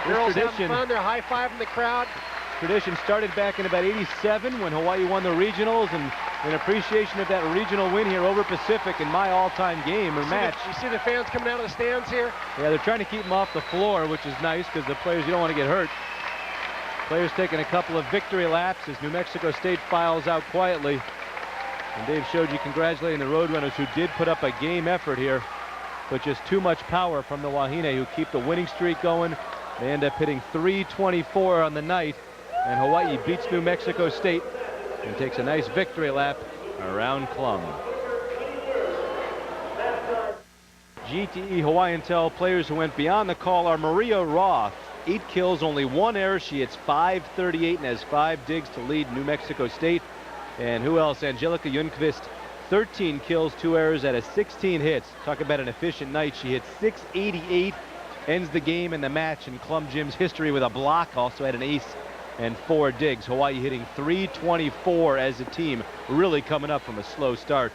Girls having fun. They're high-fiving the crowd. Tradition started back in about '87 when Hawaii won the regionals, and in appreciation of that regional win here over Pacific in my all-time game or match. You see the fans coming out of the stands here? Yeah, they're trying to keep them off the floor, which is nice because the players, you don't want to get hurt. Players taking a couple of victory laps as New Mexico State files out quietly. And Dave showed you congratulating the Roadrunners, who did put up a game effort here, but just too much power from the Wahine, who keep the winning streak going. They end up hitting 324 on the night, and Hawaii beats New Mexico State and takes a nice victory lap around Klum. GTE Hawaii Intel players who went beyond the call are Maria Roth. 8 kills, only 1 error. She hits .538 and has 5 digs to lead New Mexico State. And who else? Angelica Junqvist, 13 kills, 2 errors out of 16 hits. Talk about an efficient night. She hits .688, ends the game and the match in Klum Gym's history with a block. Also had an ace and 4 digs. Hawaii hitting .324 as a team, really coming up from a slow start.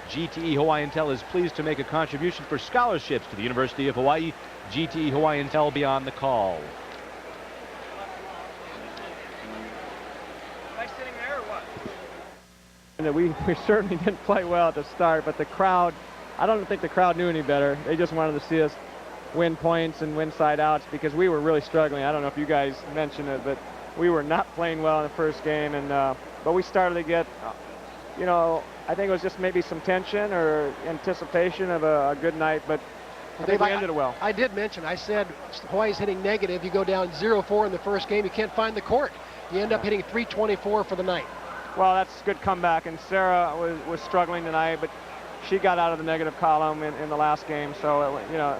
GTE Hawaii Intel is pleased to make a contribution for scholarships to the University of Hawaii. GTE Hawaii Intel, beyond the call. We certainly didn't play well at the start, but the crowd, I don't think the crowd knew any better. They just wanted to see us win points and win side outs because we were really struggling. I don't know if you guys mentioned it, but we were not playing well in the first game, and but we started to get, you know, I think it was just maybe some tension or anticipation of a good night, but I think we ended it well. I did mention, I said Hawaii's hitting negative. You go down 0-4 in the first game, you can't find the court. You end up hitting .324 for the night. Well, that's a good comeback, and Sarah was struggling tonight, but she got out of the negative column in the last game. So, you know,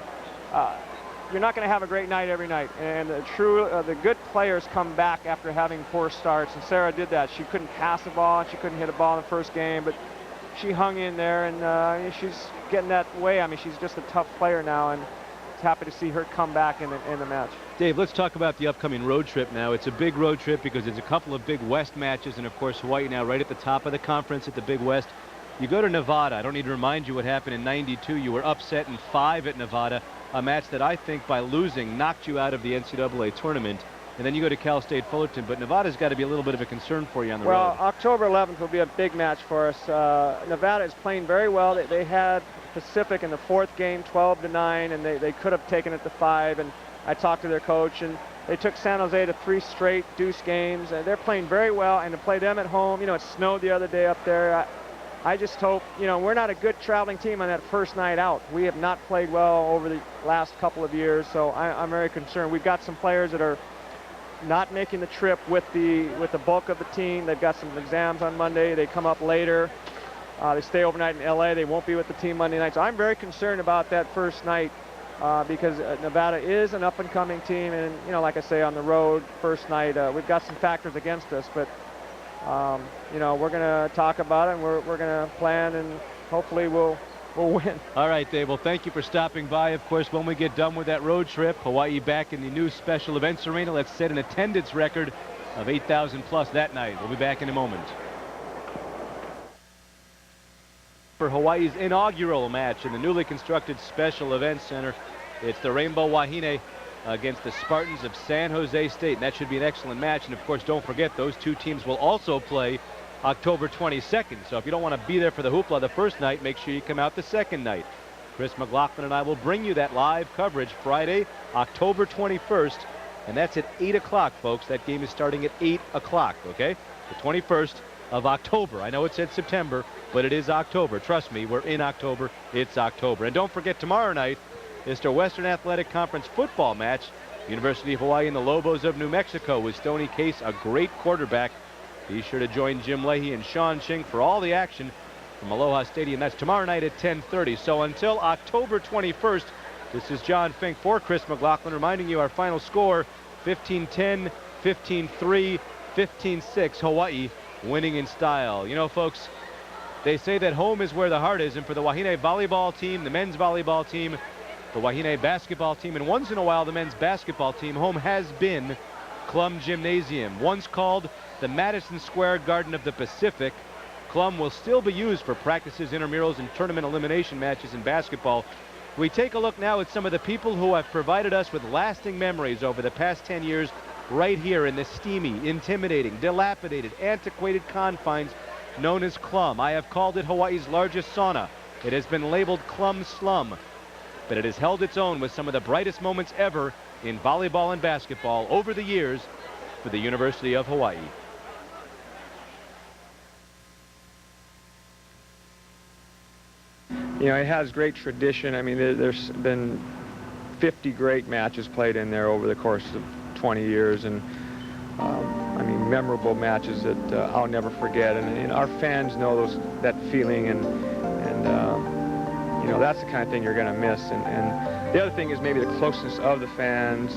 you're not going to have a great night every night, and the good players come back after having poor starts, and Sarah did that. She couldn't pass the ball, and she couldn't hit a ball in the first game, but she hung in there, and she's getting that way. I mean, she's just a tough player now, and it's happy to see her come back in the match. Dave, let's talk about the upcoming road trip now. It's a big road trip because it's a couple of Big West matches, and of course Hawaii now right at the top of the conference at the Big West. You go to Nevada. I don't need to remind you what happened in '92. You were upset in 5 at Nevada, a match that I think by losing knocked you out of the NCAA tournament. And then you go to Cal State Fullerton, but Nevada's got to be a little bit of a concern for you on the road. Well, October 11th will be a big match for us. Nevada is playing very well. They had Pacific in the 4th game, 12-9, and they could have taken it to 5. And I talked to their coach, and they took San Jose to 3 straight deuce games, and they're playing very well. And to play them at home, you know, it snowed the other day up there. I just hope, you know, we're not a good traveling team on that first night out. We have not played well over the last couple of years, so I'm very concerned. We've got some players that are not making the trip with the bulk of the team. They've got some exams on Monday. They come up later. They stay overnight in LA. They won't be with the team Monday night. So I'm very concerned about that first night because Nevada is an up-and-coming team, and you know, like I say, on the road first night, we've got some factors against us, but you know, we're going to talk about it, and we're going to plan, and hopefully we'll win. All right, Dave. Well, thank you for stopping by. Of course, when we get done with that road trip, Hawaii back in the new special events arena. Let's set an attendance record of 8,000 plus that night. We'll be back in a moment. For Hawaii's inaugural match in the newly constructed Special Events Center, it's the Rainbow Wahine against the Spartans of San Jose State. And that should be an excellent match. And of course, don't forget, those two teams will also play October 22nd. So if you don't want to be there for the hoopla the first night, make sure you come out the second night. Chris McLaughlin and I will bring you that live coverage Friday, October 21st. And that's at 8 o'clock, folks. That game is starting at 8 o'clock, okay? The 21st of October. I know it said September, but it is October. Trust me, we're in October. It's October. And don't forget, tomorrow night is the Western Athletic Conference football match. University of Hawaii and the Lobos of New Mexico with Stoney Case, a great quarterback. Be sure to join Jim Leahy and Sean Ching for all the action from Aloha Stadium. That's tomorrow night at 10:30. So until October 21st, this is John Fink for Chris McLaughlin, reminding you our final score, 15-10, 15-3, 15-6, Hawaii winning in style. You know, folks, they say that home is where the heart is, and for the Wahine volleyball team, the men's volleyball team, the Wahine basketball team, and once in a while the men's basketball team, home has been Klum Gymnasium, once called the Madison Square Garden of the Pacific. Klum will still be used for practices, intramurals, and tournament elimination matches in basketball. We take a look now at some of the people who have provided us with lasting memories over the past 10 years right here in the steamy, intimidating, dilapidated, antiquated confines known as Klum. I have called it Hawaii's largest sauna. It has been labeled Klum Slum, but it has held its own with some of the brightest moments ever in volleyball and basketball over the years for the University of Hawaii. You know, it has great tradition. I mean, there's been 50 great matches played in there over the course of 20 years, and I mean, memorable matches that I'll never forget. And our fans know that feeling, and you know, that's the kind of thing you're going to miss. And the other thing is maybe the closeness of the fans.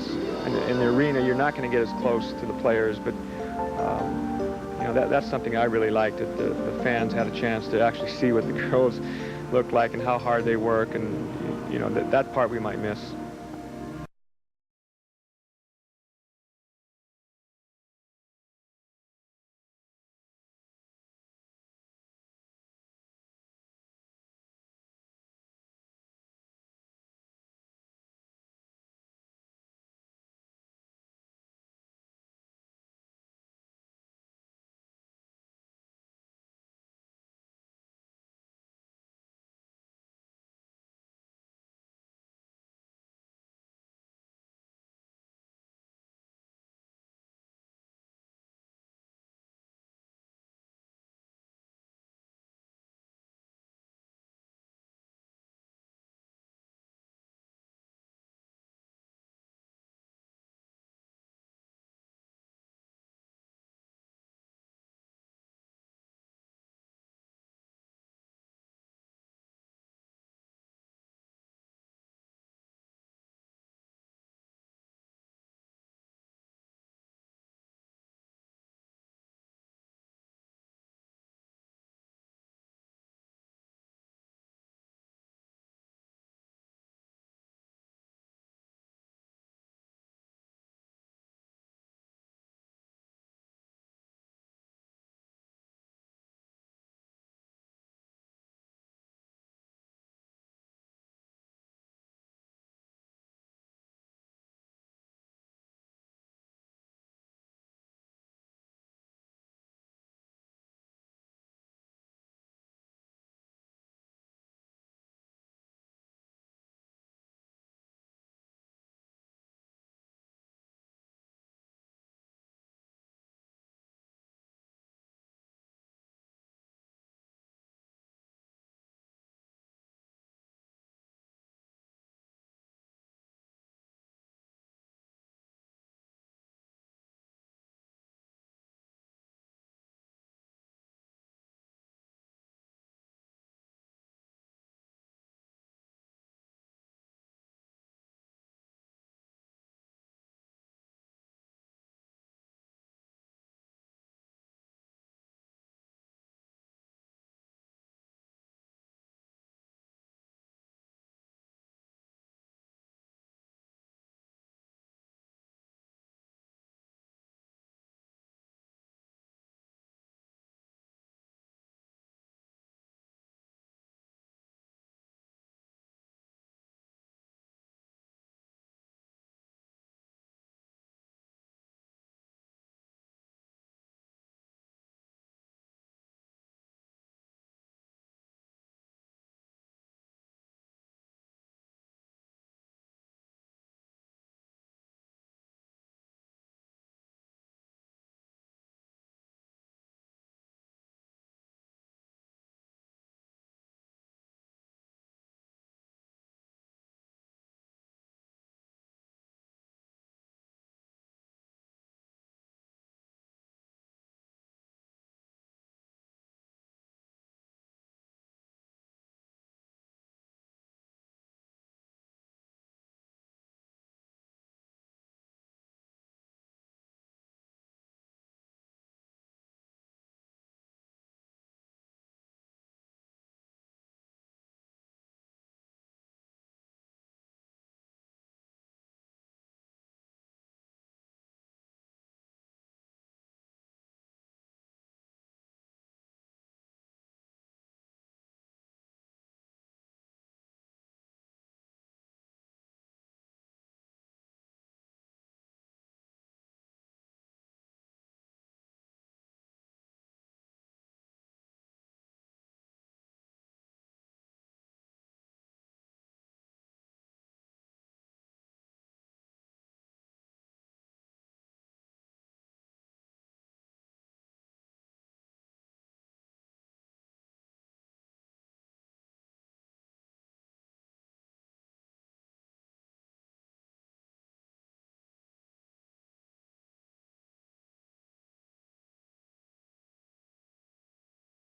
In the arena, you're not going to get as close to the players, but you know, that's something I really liked, that the fans had a chance to actually see what the girls look like and how hard they work, and you know, that part we might miss.